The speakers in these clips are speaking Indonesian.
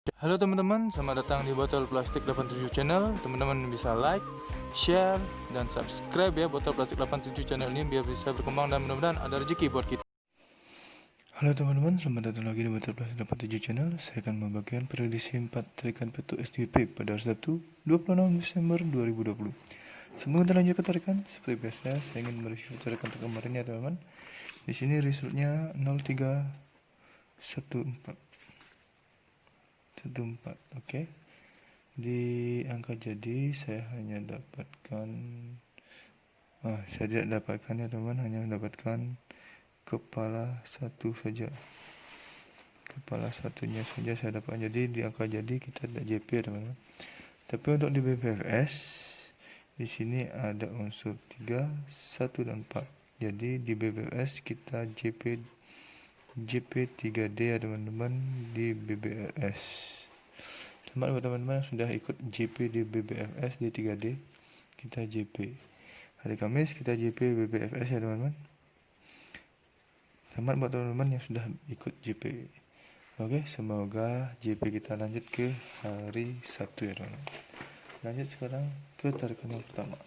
Halo teman-teman, selamat datang di Botol Plastik 87 Channel. Teman-teman bisa like, share, dan subscribe ya Botol Plastik 87 Channel ini biar bisa berkembang dan mudah-mudahan ada rezeki buat kita. Halo teman-teman, selamat datang lagi di Botol Plastik 87 Channel. Saya akan membagikan prediksi 4 tarikan petu SDP pada hari Sabtu 26 Desember 2020. Sebelum kita lanjut ke tarikan, seperti biasa saya ingin mereview tarikan kemarin ya teman-teman. Di sini resultnya 0314. 14, oke. Di angka jadi saya hanya dapatkan saya tidak dapatkan ya teman, hanya mendapatkan kepala satu saja. Kepala satunya saja saya dapat. Jadi di angka jadi kita tidak JP teman-teman. Tapi untuk di BPFS di sini ada unsur 3, 1 dan 4. Jadi di BPFS kita JP 3D ya teman-teman di BBFS. Selamat buat teman-teman yang sudah ikut JP di BBFS di 3D. Kita JP. Hari Kamis kita JP BBFS ya teman-teman. Selamat buat teman-teman yang sudah ikut JP. Oke, semoga JP kita lanjut ke hari Sabtu ya teman-teman. Lanjut sekarang ke tarikan yang pertama.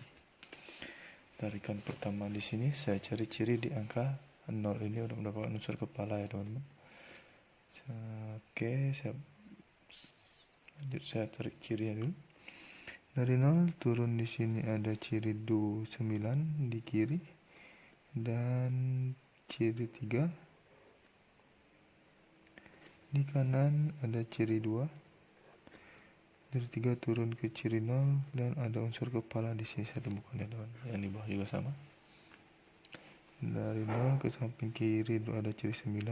Tarikan pertama di sini saya cari ciri di angka 0 ini untuk mendapatkan unsur kepala ya teman-teman. Oke, saya tarik cirinya dulu. Dari 0 turun di sini ada ciri 29 di kiri dan ciri 3. Di kanan ada ciri 2. Dari 3 turun ke ciri 0 dan ada unsur kepala di sini saya temukan ya teman. Yang di bawah juga sama. Dari 0 ke samping kiri ada ciri 9.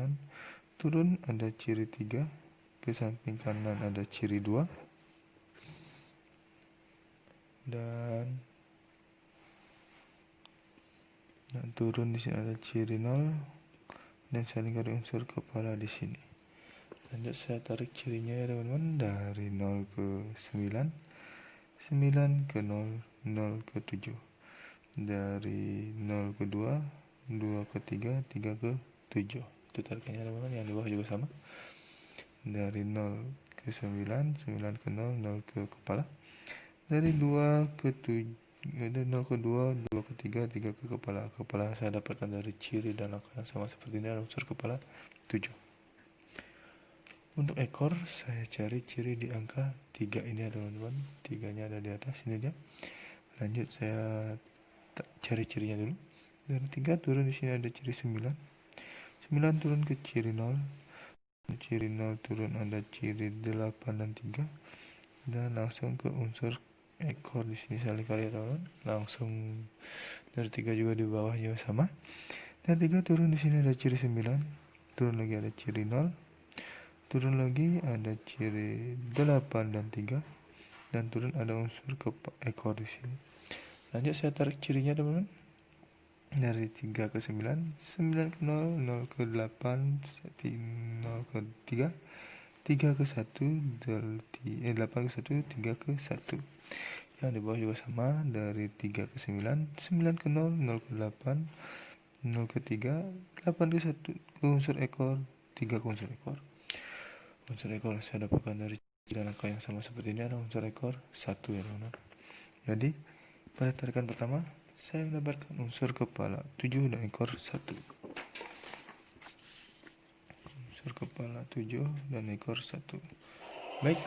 Turun ada ciri 3. Ke samping kanan ada ciri 2. Dan turun di sini ada ciri 0 dan saya lingkari unsur kepala di sini. Lanjut saya tarik cirinya ya teman-teman, dari 0 ke 9, 9 ke 0, 0 ke 7, dari 0 ke 2, 2 ke 3, 3 ke 7. Itu tarikannya teman-teman, yang di bawah juga sama. Dari 0 ke 9, 9 ke 0, 0 ke kepala. Dari 2 ke 7, dari 0 ke 2, 2 ke 3, 3 ke kepala. Kepala saya dapatkan dari ciri dan angka yang sama seperti ini, ada unsur kepala 7. Untuk ekor saya cari ciri di angka 3 ini ya teman-teman. 3-nya ada di atas, ini dia. Lanjut saya cari cirinya dulu. Dari 3 turun di sini ada ciri 9. 9 turun ke ciri 0. Ciri 0 turun ada ciri 8 dan 3. Dan langsung ke unsur ekor di sini saya lingkari ya teman-teman. Langsung dari 3 juga di bawahnya sama. Dan 3 turun di sini ada ciri 9. Turun lagi ada ciri 0. Turun lagi ada ciri 8 dan 3. Dan turun ada unsur ekor di sini. Lanjut saya tarik cirinya teman-teman. Dari 3 ke 9, 9 ke 0, 0 ke 8, 0 ke 3, 3 ke 1, 8 ke 1, 3 ke 1. Yang di bawah juga sama, dari 3 ke 9, 9 ke 0, 0 ke 8, 0 ke 3, 8 ke 1 ke unsur ekor, 3 ke unsur ekor. Unsur ekor saya dapatkan dari dan angka yang sama seperti ini, ada unsur ekor 1 ya teman-teman. Jadi pada tarikan pertama saya mendapatkan unsur kepala 7 dan ekor 1. Unsur kepala 7 dan ekor 1. Baik,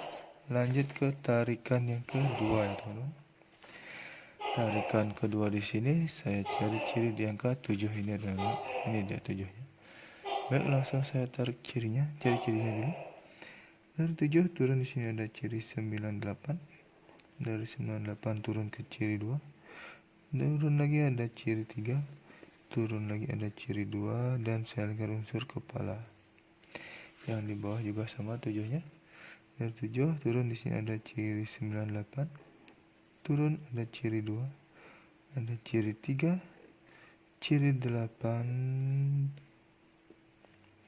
lanjut ke tarikan yang kedua ya teman-teman. Tarikan kedua di sini saya cari ciri di angka 7 ini adalah ini dia 7-nya. Baik, langsung saya tarik cirinya, cari cirinya dulu. Dari 7 turun di sini ada ciri 98. Dari 98 turun ke ciri 2. Turun lagi ada ciri 3. Turun lagi ada ciri 2 dan saya lingkar unsur kepala. Yang di bawah juga sama 7-nya. Dari 7 turun di sini ada ciri 98. Turun ada ciri 2. Ada ciri 3, ciri 8,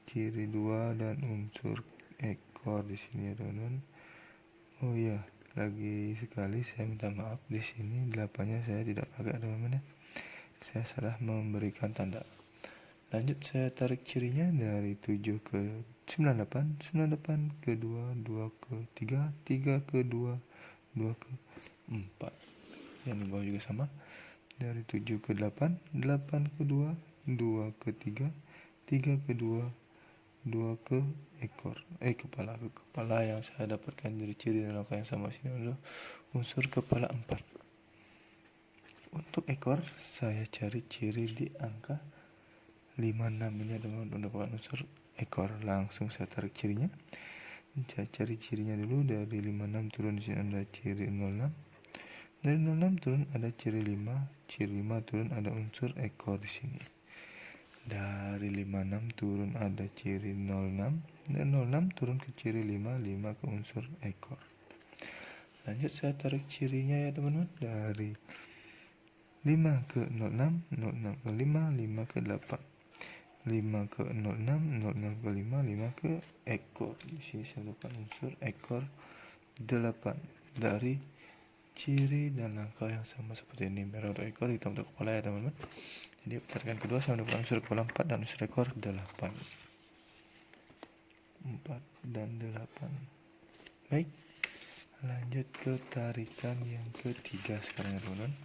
ciri 2 dan unsur ekor di sini ya teman-teman. Oh iya, lagi sekali saya minta maaf, di sini 8-nya saya tidak pakai teman-teman ya. Saya salah memberikan tanda. Lanjut saya tarik cirinya dari 7 ke 98 ke 2, 2 ke 3, 3 ke 2, 2 ke 4. Yang di bawah juga sama. Dari 7 ke 8, 8 ke 2, 2 ke 3, 3 ke 2, 2 ke kepala yang saya dapatkan dari ciri dan angka yang sama sini adalah unsur kepala 4. Untuk ekor saya cari ciri di angka 56. Ini adalah mendapatkan unsur ekor. Langsung saya tarik cirinya. Saya cari cirinya dulu. Dari 56 turun di sini ada ciri 06. Dari 06 turun ada ciri 5. Ciri 5 turun ada unsur ekor di sini. Dari 56 turun ada ciri 06. Dan 06 turun ke ciri 5. 5 ke unsur ekor. Lanjut saya tarik cirinya ya teman-teman. Dari 5 ke 06, 06 ke 5, 5 ke 8. 5 ke 06, 06 ke 5, 5 ke ekor. Di sini saya dapat unsur ekor 8 dari ciri dan angka yang sama seperti ini. Merah untuk ekor, hitam untuk kepala ya teman-teman. Jadi perhatikan kedua saya mendapatkan unsur kepala 4 dan unsur ekor 8. 4 dan 8. Baik, lanjut ke tarikan yang ketiga sekarang ya teman-teman.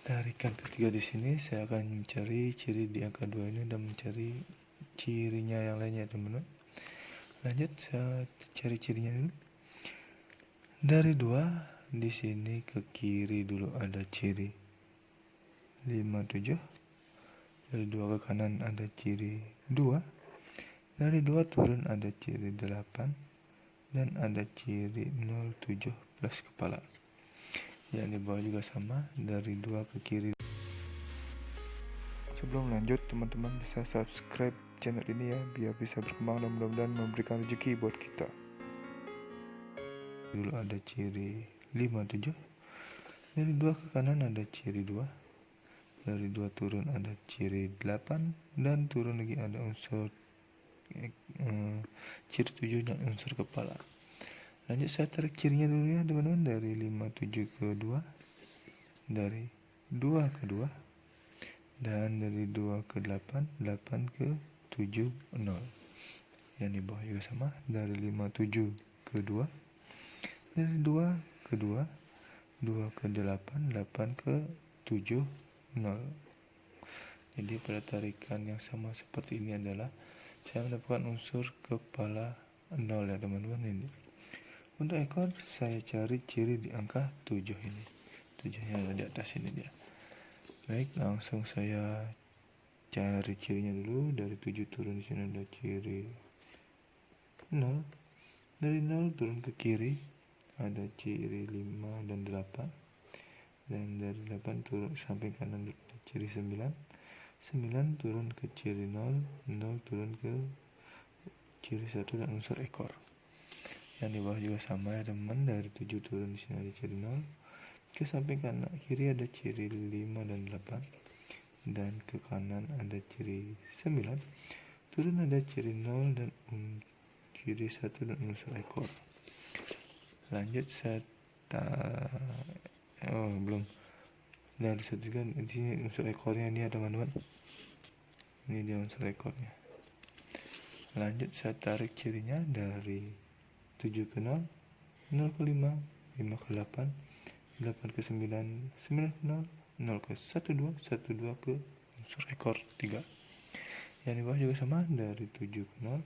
Tarikan ketiga di sini saya akan mencari ciri di angka 2 ini dan mencari cirinya yang lainnya teman-teman. Lanjut saya cari cirinya dulu. Dari 2 di sini ke kiri dulu ada ciri 57. Dari 2 ke kanan ada ciri 2. Dari 2 turun ada ciri 8 dan ada ciri 07 plus kepala. Yang di bawah juga sama, dari 2 ke kiri. Sebelum lanjut, teman-teman bisa subscribe channel ini ya, biar bisa berkembang dan mudah-mudahan memberikan rezeki buat kita. Dulu ada ciri 57. Dari 2 ke kanan ada ciri 2. Dari 2 turun ada ciri 8 dan turun lagi ada unsur ciri 7 dan unsur kepala. Lanjut saya tarik cirinya dulu ya teman-teman. Dari 57 ke 2, dari 2 ke 2, dan dari 2 ke 8, 8 ke 7, 0. Yang di bawah juga sama. Dari 57 ke 2, dari 2 ke 2, 2 ke 8, 8 ke 7, 0. Jadi pada tarikan yang sama seperti ini adalah saya mendapatkan unsur kepala 0 ya teman-teman ini. Untuk ekor saya cari ciri di angka 7 ini. 7-nya ada di atas ini dia. Baik, langsung saya cari cirinya dulu. Dari 7 turun di sini ada ciri 0. Dari 0 turun ke kiri ada ciri 5 dan 8. Dan dari 8 turun samping kanan ada ciri 9. 9 turun ke ciri 0. 0 turun ke ciri 1 dan unsur ekor. Yang di bawah juga sama ya teman. Dari 7 turun di sini ada ciri 0. Ke samping kanan kiri ada ciri 5 dan 8. Dan ke kanan ada ciri 9. Turun ada ciri 0 dan ciri 1 dan unsur ekor. Lanjut saya belum. Dari satu kan ini unsur ekornya ini ya teman-teman. Ini dia unsur ekornya. Lanjut saya tarik cirinya dari 7 ke 0, 0 ke 5, 5 ke 8, 8 ke 9, 9 ke 0, 0 ke 12, 12 ke unsur ekor 3. Yang di bawah juga sama. Dari 7 ke 0,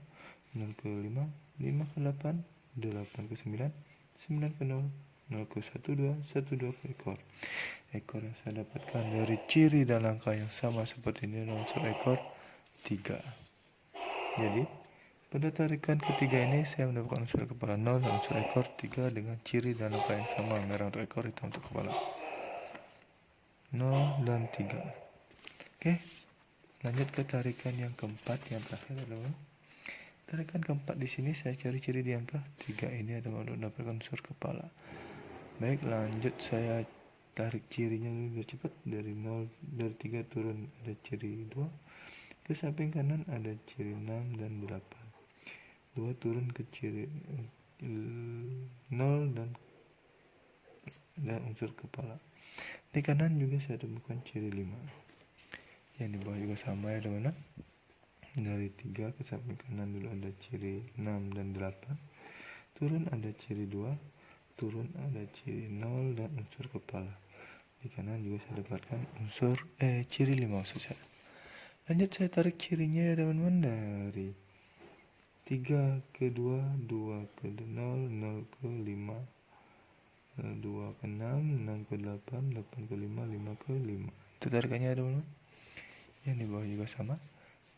0 ke 5, 5 ke 8, 8 ke 9, 9 ke 0, 0 ke 12, 12 ke ekor. Ekor yang saya dapatkan dari ciri dan angka yang sama seperti ini adalah unsur ekor 3. Jadi pada tarikan ketiga ini saya mendapatkan unsur kepala 0 dan unsur ekor 3 dengan ciri dan angka yang sama. Merah untuk ekor, hitam untuk kepala. 0 dan 3. Oke, lanjut ke tarikan yang keempat, yang terakhir adalah tarikan keempat. Di sini saya cari ciri di angka 3 ini adalah untuk mendapatkan unsur kepala. Baik, lanjut saya tarik cirinya dulu cepat. Dari 0, dari 3 turun ada ciri 2. Ke samping kanan ada ciri 6 dan 8. 2 turun ke ciri 0 dan unsur kepala. Di kanan juga saya temukan ciri 5. Yang di bawah juga sama ya teman-teman. Dari 3 ke samping kanan dulu ada ciri 6 dan 8. Turun ada ciri 2. Turun ada ciri 0 dan unsur kepala. Di kanan juga saya dapatkan ciri 5 maksud saya. Lanjut saya tarik cirinya ya teman-teman, dari 3 ke 2, 2 ke 0, 0 ke 5, 2 ke 6, 6 ke 8, 8 ke 5, 5 ke 5. Itu tarikannya ya teman-teman. Yang di bawah juga sama.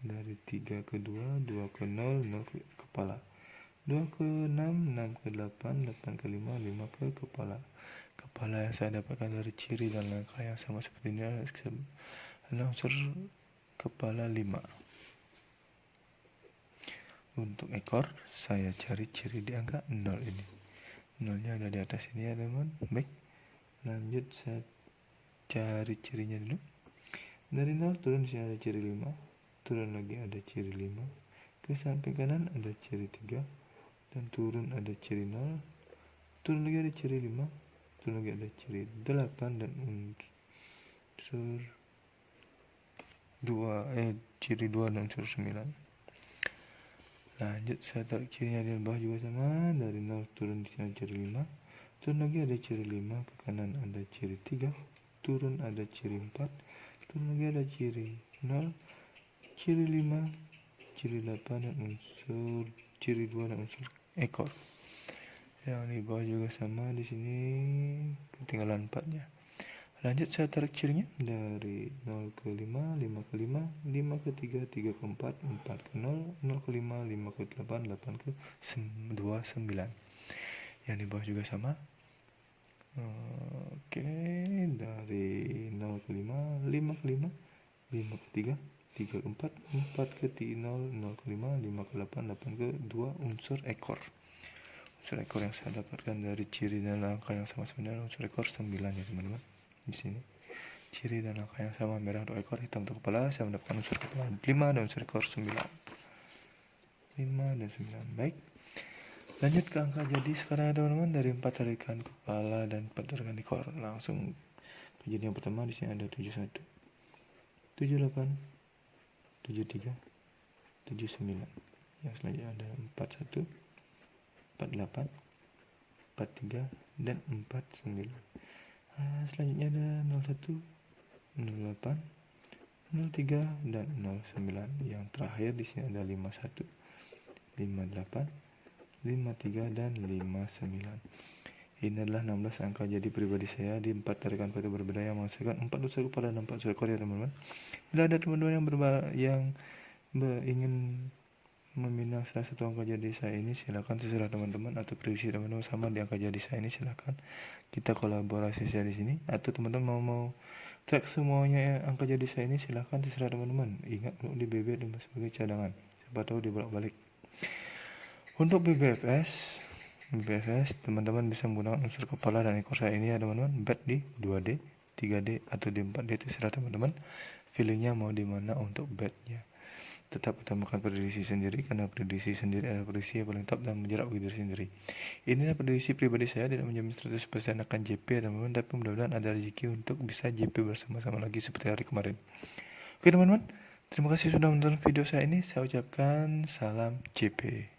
Dari 3 ke 2, 2 ke 0, 0 ke kepala. 2 ke 6, 6 ke 8, 8 ke 5, 5 ke kepala. Kepala yang saya dapatkan dari ciri dan langkah yang sama seperti ini adalah unsur kepala 5. Untuk ekor, saya cari ciri di angka 0 ini. 0-nya ada di atas ini ya teman-teman. Baik, lanjut saya cari cirinya dulu. Dari 0 turun di sini ada ciri 5. Turun lagi ada ciri 5. Ke samping kanan ada ciri 3. Dan turun ada ciri 0. Turun lagi ada ciri 5. Turun lagi ada ciri 8 dan unsur ciri 2 dan unsur 9. Lanjut saya tarik cirinya di bawah juga sama. Dari 0 turun di sini ciri 5. Turun lagi ada ciri 5. Ke kanan ada ciri 3. Turun ada ciri 4. Turun lagi ada ciri 0. Ciri 5. Ciri 8 dan unsur ciri 2 dan unsur ekor. Yang di bawah juga sama, di sini ketinggalan 4-nya. Lanjut saya tarik cirinya dari 0 ke 5, 5 ke 5, 5 ke 3, 3 ke 4, 4 ke 0, 0 ke 5, 5 ke 8, 8 ke 2, 9. Yang di bawah juga sama. Oke, dari 0 ke 5, 5 ke 5, 5 ke 3, 3 ke 4, 4 ke 0, 0 ke 5, 5 ke 8, 8 ke 2, unsur ekor. Unsur ekor yang saya dapatkan dari ciri dan langkah yang sama sebenarnya unsur ekor 9 ya teman-teman. Di sini ciri dan angka yang sama, merah untuk ekor, hitam untuk kepala. Saya mendapatkan unsur kepala 5 dan unsur ekor 9. 5 dan 9. Baik, lanjut ke angka jadi sekarang ya teman-teman. Dari 4 tarikan kepala dan 4 tarikan ekor, langsung kejadian yang pertama. Di sini ada 71, 78, 73, 79. Yang selanjutnya ada 41, 48, 43 dan 49. Selanjutnya ada 01, 08, 03 dan 09. Yang terakhir di sini ada 51, 58, 53 dan 59. Ini adalah 16 angka jadi pribadi saya di 4 tarikan foto berbeda yang menghasilkan 4 unsur kepala dan 4 unsur ekor ya teman-teman. Bila ada teman-teman yang ingin meminang salah satu angka jadi saya ini, silakan terserah teman-teman, atau prediksi teman-teman sama di angka jadi saya ini, silakan kita kolaborasi saya di sini. Atau teman-teman mau track semuanya angka jadi saya ini, silakan terserah teman-teman. Ingat untuk di BB dan sebagai cadangan, siapa tahu dibolak-balik. Untuk BBFS teman-teman bisa menggunakan unsur kepala dan ekor saya ini ya teman-teman. Bet di 2D, 3D atau di 4D, terserah teman-teman feelingnya mau di mana untuk betnya. Tetap utamakan prediksi sendiri, karena prediksi sendiri adalah prediksi yang paling top dan menjerat bagi diri sendiri. Inilah prediksi pribadi saya, tidak menjamin 100% akan JP teman-teman, tapi mudah-mudahan ada rezeki untuk bisa JP bersama-sama lagi seperti hari kemarin. Oke teman-teman, terima kasih sudah menonton video saya ini. Saya ucapkan salam JP.